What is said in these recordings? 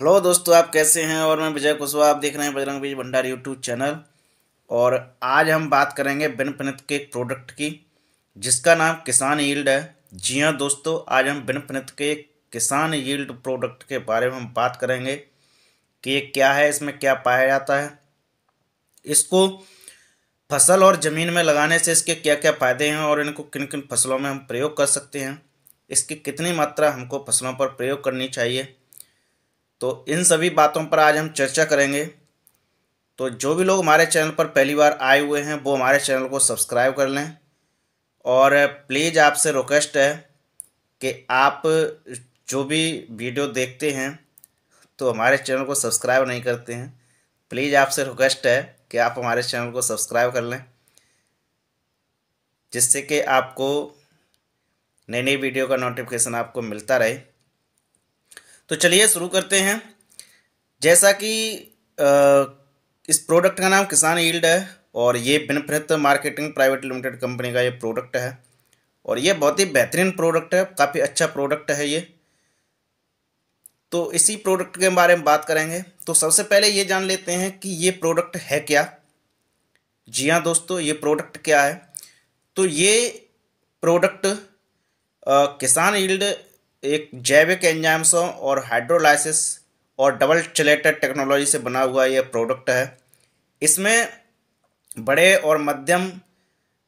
Hello दोस्तों, आप कैसे हैं। और मैं विजय कुशवाहा, आप देख रहे हैं बजरंग बीज भंडार यूट्यूब चैनल। और आज हम बात करेंगे बिन पनित के एक प्रोडक्ट की जिसका नाम किसान यील्ड है। जी हाँ दोस्तों, आज हम बिन पनित के किसान यील्ड प्रोडक्ट के बारे में हम बात करेंगे कि ये क्या है, इसमें क्या पाया जाता है, इसको फसल और ज़मीन में लगाने से इसके क्या क्या फ़ायदे हैं और इनको किन किन फसलों में हम प्रयोग कर सकते हैं, इसकी कितनी मात्रा हमको फसलों पर प्रयोग करनी चाहिए। तो इन सभी बातों पर आज हम चर्चा करेंगे। तो जो भी लोग हमारे चैनल पर पहली बार आए हुए हैं वो हमारे चैनल को सब्सक्राइब कर लें। और प्लीज़ आपसे रिक्वेस्ट है कि आप जो भी वीडियो देखते हैं तो हमारे चैनल को सब्सक्राइब नहीं करते हैं, प्लीज़ आपसे रिक्वेस्ट है कि आप हमारे चैनल को सब्सक्राइब कर लें, जिससे कि आपको नई नई वीडियो का नोटिफिकेशन आपको मिलता रहे। तो चलिए शुरू करते हैं। जैसा कि इस प्रोडक्ट का नाम किसान यील्ड है और ये बिनफ्रत मार्केटिंग प्राइवेट लिमिटेड कंपनी का ये प्रोडक्ट है और ये बहुत ही बेहतरीन प्रोडक्ट है, काफ़ी अच्छा प्रोडक्ट है ये। तो इसी प्रोडक्ट के बारे में बात करेंगे। तो सबसे पहले ये जान लेते हैं कि ये प्रोडक्ट है क्या। जी हाँ दोस्तों, ये प्रोडक्ट क्या है। तो ये प्रोडक्ट किसान यील्ड एक जैविक एंजाइम्सों और हाइड्रोलाइसिस और डबल चिलेटेड टेक्नोलॉजी से बना हुआ ये प्रोडक्ट है। इसमें बड़े और मध्यम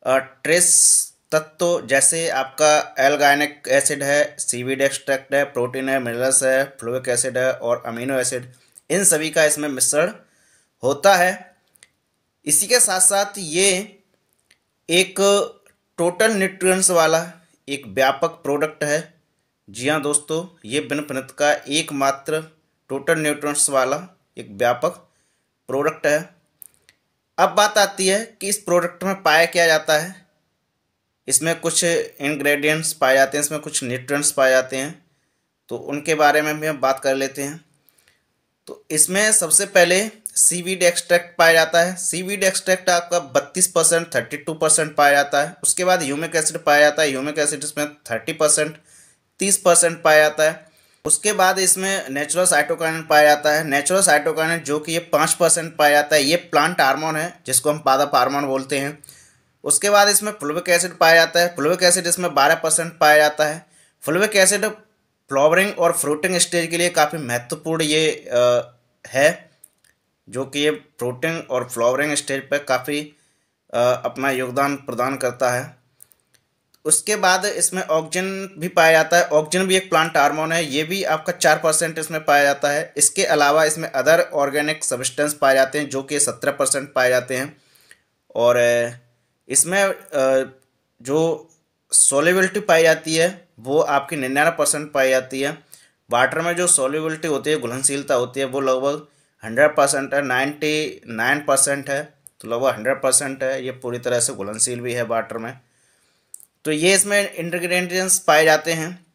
ट्रेस तत्व जैसे आपका एल्गाइनिक एसिड है, सीवीड एक्सट्रैक्ट है, प्रोटीन है, मिनरल्स है, फ्लोइक एसिड है और अमीनो एसिड, इन सभी का इसमें मिश्रण होता है। इसी के साथ साथ ये एक टोटल न्यूट्रिएंट्स वाला एक व्यापक प्रोडक्ट है। जी हाँ दोस्तों, ये बिन पनित का एकमात्र टोटल न्यूट्रिएंट्स वाला एक व्यापक प्रोडक्ट है। अब बात आती है कि इस प्रोडक्ट में पाया क्या जाता है। इसमें कुछ इंग्रेडिएंट्स पाए जाते हैं, इसमें कुछ न्यूट्रिएंट्स पाए जाते हैं, तो उनके बारे में भी हम बात कर लेते हैं। तो इसमें सबसे पहले सीवीड एक्सट्रैक्ट पाया जाता है। सीवीड एक्सट्रैक्ट आपका 32%, 32% पाया जाता है। उसके बाद ह्यूमिक एसिड पाया जाता है। ह्यूमिक एसिड इसमें 30%, 30% पाया जाता है। उसके बाद इसमें नेचुरल साइटोकाइनिन पाया जाता है। नेचुरल साइटोकाइनिन जो कि ये 5% पाया जाता है। ये प्लांट हार्मोन है जिसको हम पादप हार्मोन बोलते हैं। उसके बाद इसमें फ्लोविक एसिड पाया जाता है। फ्लोविक एसिड इसमें 12% पाया जाता है। फ्लोविक एसिड फ्लावरिंग और फ्रूटिंग स्टेज के लिए काफ़ी महत्वपूर्ण ये है, जो कि ये फ्रूटिंग और फ्लावरिंग स्टेज पर काफ़ी अपना योगदान प्रदान करता है। उसके बाद इसमें ऑक्सीजन भी पाया जाता है। ऑक्सीजन भी एक प्लांट हार्मोन है, ये भी आपका 4% इसमें पाया जाता है। इसके अलावा इसमें अदर ऑर्गेनिक सब्सटेंस पाए जाते हैं जो कि 17% पाए जाते हैं। और इसमें जो सोल्युबिलिटी पाई जाती है वो आपकी 99% पाई जाती है। वाटर में जो सोल्युबिलिटी होती है, घुलनशीलता होती है, वो लगभग 100% है, 99% है, तो लगभग 100% है। ये पूरी तरह से घुलनशील भी है वाटर में। तो ये इसमें इंग्रेडिएंट्स पाए जाते हैं।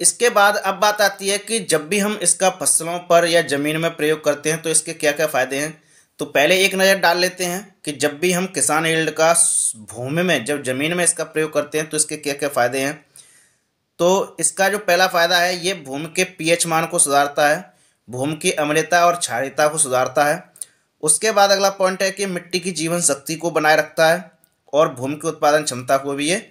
इसके बाद अब बात आती है कि जब भी हम इसका फसलों पर या ज़मीन में प्रयोग करते हैं तो इसके क्या क्या फ़ायदे हैं। तो पहले एक नज़र डाल लेते हैं कि जब भी हम किसान यील्ड का भूमि में, जब ज़मीन में इसका प्रयोग करते हैं तो इसके क्या क्या फ़ायदे हैं। तो इसका जो पहला फ़ायदा है, ये भूमि के पीएच मान को सुधारता है, भूमि की अम्लता और क्षारीयता को सुधारता है। उसके बाद अगला पॉइंट है कि मिट्टी की जीवन शक्ति को बनाए रखता है और भूमि की उत्पादन क्षमता को भी ये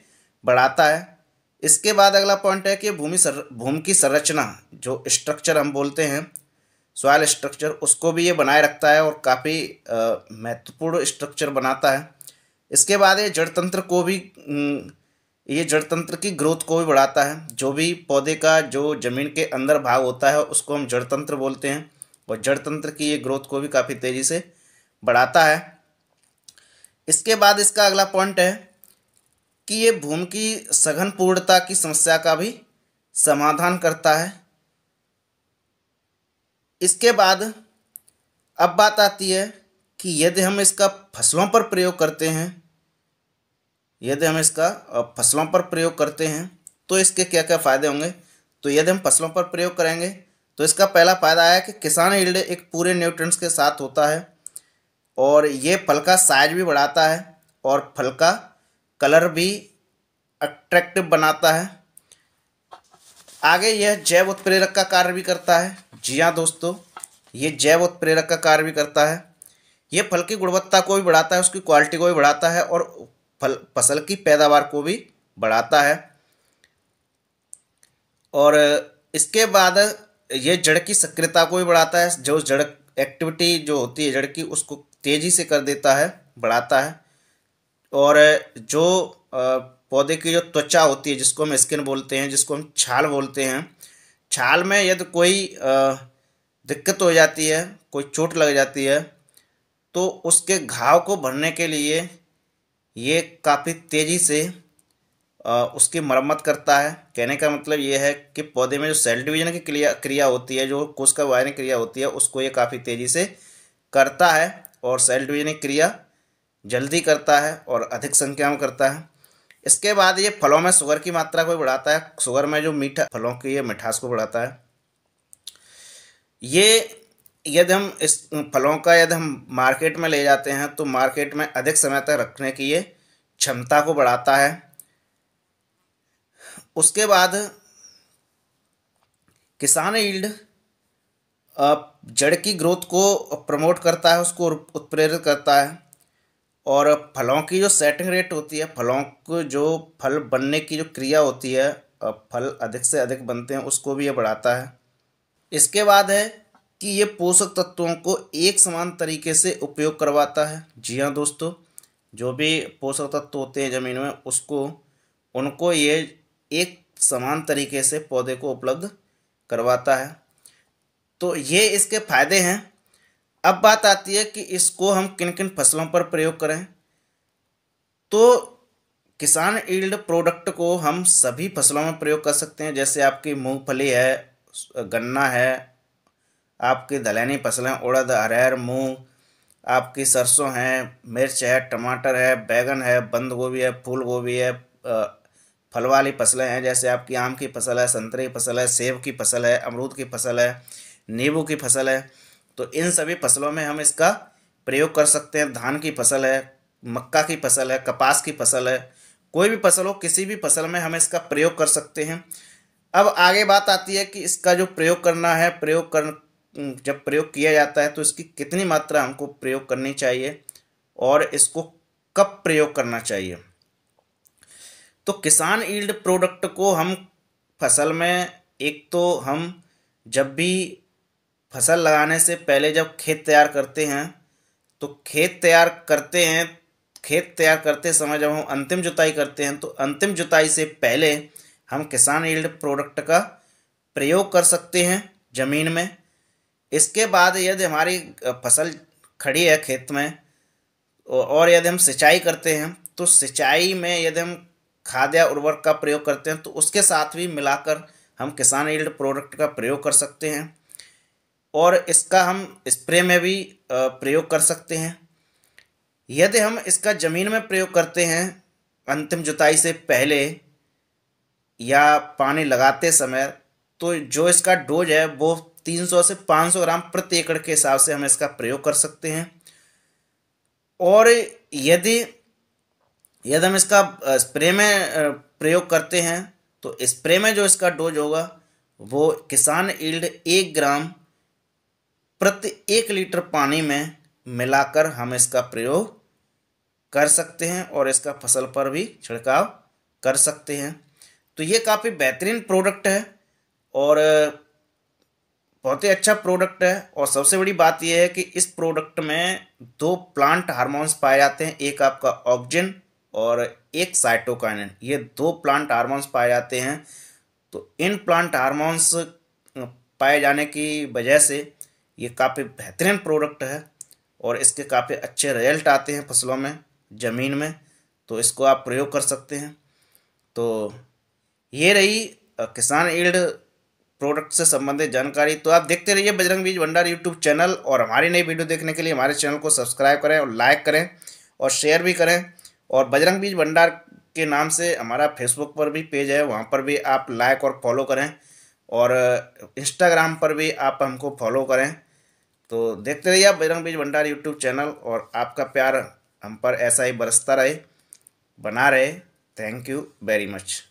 बढ़ाता है। इसके बाद अगला पॉइंट है कि भूमि की संरचना, जो स्ट्रक्चर हम बोलते हैं, सॉइल स्ट्रक्चर, उसको भी ये बनाए रखता है और काफ़ी महत्वपूर्ण स्ट्रक्चर बनाता है। इसके बाद ये जड़ तंत्र को भी ये जड़ तंत्र की ग्रोथ को भी बढ़ाता है। जो भी पौधे का जो ज़मीन के अंदर भाग होता है उसको हम जड़ तंत्र बोलते हैं और जड़ तंत्र की ये ग्रोथ को भी काफ़ी तेज़ी से बढ़ाता है। इसके बाद इसका अगला पॉइंट है कि ये भूमि की सघन पूर्णता की समस्या का भी समाधान करता है। इसके बाद अब बात आती है कि यदि हम इसका फसलों पर प्रयोग करते हैं, यदि हम इसका फसलों पर प्रयोग करते हैं तो इसके क्या क्या फ़ायदे होंगे। तो यदि हम फसलों पर प्रयोग करेंगे तो इसका पहला फ़ायदा है कि किसान यील्ड एक पूरे न्यूट्रिएंट्स के साथ होता है और ये फल का साइज भी बढ़ाता है और फल का कलर भी अट्रैक्टिव बनाता है। आगे यह जैव उत्प्रेरक का कार्य भी करता है। जी हाँ दोस्तों, ये जैव उत्प्रेरक का कार्य भी करता है। ये फल की गुणवत्ता को भी बढ़ाता है, उसकी क्वालिटी को भी बढ़ाता है और फसल की पैदावार को भी बढ़ाता है। और इसके बाद ये जड़ की सक्रियता को भी बढ़ाता है। जो जड़ एक्टिविटी जो होती है जड़ की, उसको तेजी से कर देता है, बढ़ाता है। और जो पौधे की जो त्वचा होती है, जिसको हम स्किन बोलते हैं, जिसको हम छाल बोलते हैं, छाल में यदि कोई दिक्कत हो जाती है, कोई चोट लग जाती है, तो उसके घाव को भरने के लिए ये काफ़ी तेज़ी से उसकी मरम्मत करता है। कहने का मतलब ये है कि पौधे में जो सेल डिवीजन की क्रिया होती है, जो कोशिका विभाजन क्रिया होती है, उसको ये काफ़ी तेज़ी से करता है और सेल डिवीजन की क्रिया जल्दी करता है और अधिक संख्या में करता है। इसके बाद ये फलों में शुगर की मात्रा को भी बढ़ाता है। शुगर में जो मीठा फलों की ये मिठास को बढ़ाता है। ये यदि हम इस फलों का यदि हम मार्केट में ले जाते हैं तो मार्केट में अधिक समय तक रखने की ये क्षमता को बढ़ाता है। उसके बाद किसान यील्ड जड़ की ग्रोथ को प्रमोट करता है, उसको उत्प्रेरित करता है। और फलों की जो सेटिंग रेट होती है, फलों को जो फल बनने की जो क्रिया होती है, फल अधिक से अधिक बनते हैं, उसको भी ये बढ़ाता है। इसके बाद है कि ये पोषक तत्वों को एक समान तरीके से उपयोग करवाता है। जी हाँ दोस्तों, जो भी पोषक तत्व होते हैं ज़मीन में, उसको उनको ये एक समान तरीके से पौधे को उपलब्ध करवाता है। तो ये इसके फायदे हैं। अब बात आती है कि इसको हम किन किन फसलों पर प्रयोग करें। तो किसान यील्ड प्रोडक्ट को हम सभी फसलों में प्रयोग कर सकते हैं। जैसे आपकी मूंगफली है, गन्ना है, आपकी दलहनी फसलें उड़द, अरहर, मूंग, आपकी सरसों है, मिर्च है, टमाटर है, बैगन है, बंद गोभी है, फूल गोभी है, फल वाली फसलें हैं जैसे आपकी आम की फसल है, संतरे की फसल है, सेब की फसल है, अमरूद की फसल है, नींबू की फसल है। तो इन सभी फसलों में हम इसका प्रयोग कर सकते हैं। धान की फसल है, मक्का की फसल है, कपास की फसल है, कोई भी फसल हो, किसी भी फसल में हम इसका प्रयोग कर सकते हैं। अब आगे बात आती है कि इसका जो प्रयोग करना है, जब प्रयोग किया जाता है तो इसकी कितनी मात्रा हमको प्रयोग करनी चाहिए और इसको कब प्रयोग करना चाहिए। तो किसान यील्ड प्रोडक्ट को हम फसल में, एक तो हम जब भी फसल लगाने से पहले जब खेत तैयार करते हैं, तो खेत तैयार करते समय जब हम अंतिम जुताई करते हैं, तो अंतिम जुताई से पहले हम किसान यील्ड प्रोडक्ट का प्रयोग कर सकते हैं ज़मीन में। इसके बाद यदि हमारी फसल खड़ी है खेत में और यदि हम सिंचाई करते हैं, तो सिंचाई में यदि हम खाद या उर्वरक का प्रयोग करते हैं, तो उसके साथ भी मिलाकर हम किसान यील्ड प्रोडक्ट का प्रयोग कर सकते हैं। और इसका हम स्प्रे में भी प्रयोग कर सकते हैं। यदि हम इसका ज़मीन में प्रयोग करते हैं अंतिम जुताई से पहले या पानी लगाते समय, तो जो इसका डोज है वो 300 से 500 ग्राम प्रति एकड़ के हिसाब से हम इसका प्रयोग कर सकते हैं। और यदि यदि हम इसका स्प्रे में प्रयोग करते हैं, तो स्प्रे में जो इसका डोज होगा वो किसान यील्ड 1 ग्राम प्रति 1 लीटर पानी में मिलाकर हम इसका प्रयोग कर सकते हैं और इसका फसल पर भी छिड़काव कर सकते हैं। तो ये काफ़ी बेहतरीन प्रोडक्ट है और बहुत ही अच्छा प्रोडक्ट है। और सबसे बड़ी बात यह है कि इस प्रोडक्ट में 2 प्लांट हार्मोन्स पाए जाते हैं, एक आपका ऑक्सिन और एक साइटोकाइनिन। ये 2 प्लांट हार्मोन्स पाए जाते हैं। तो इन प्लांट हार्मोन्स पाए जाने की वजह से ये काफ़ी बेहतरीन प्रोडक्ट है और इसके काफ़ी अच्छे रिजल्ट आते हैं फसलों में, ज़मीन में। तो इसको आप प्रयोग कर सकते हैं। तो ये रही किसान यील्ड प्रोडक्ट से संबंधित जानकारी। तो आप देखते रहिए बजरंग बीज भंडार यूट्यूब चैनल, और हमारी नई वीडियो देखने के लिए हमारे चैनल को सब्सक्राइब करें और लाइक करें और शेयर भी करें। और बजरंग बीज भंडार के नाम से हमारा फेसबुक पर भी पेज है, वहाँ पर भी आप लाइक और फॉलो करें, और इंस्टाग्राम पर भी आप हमको फॉलो करें। तो देखते रहिए आप बजरंग बीज भंडार यूट्यूब चैनल, और आपका प्यार हम पर ऐसा ही बरसता रहे, बना रहे। Thank you very much.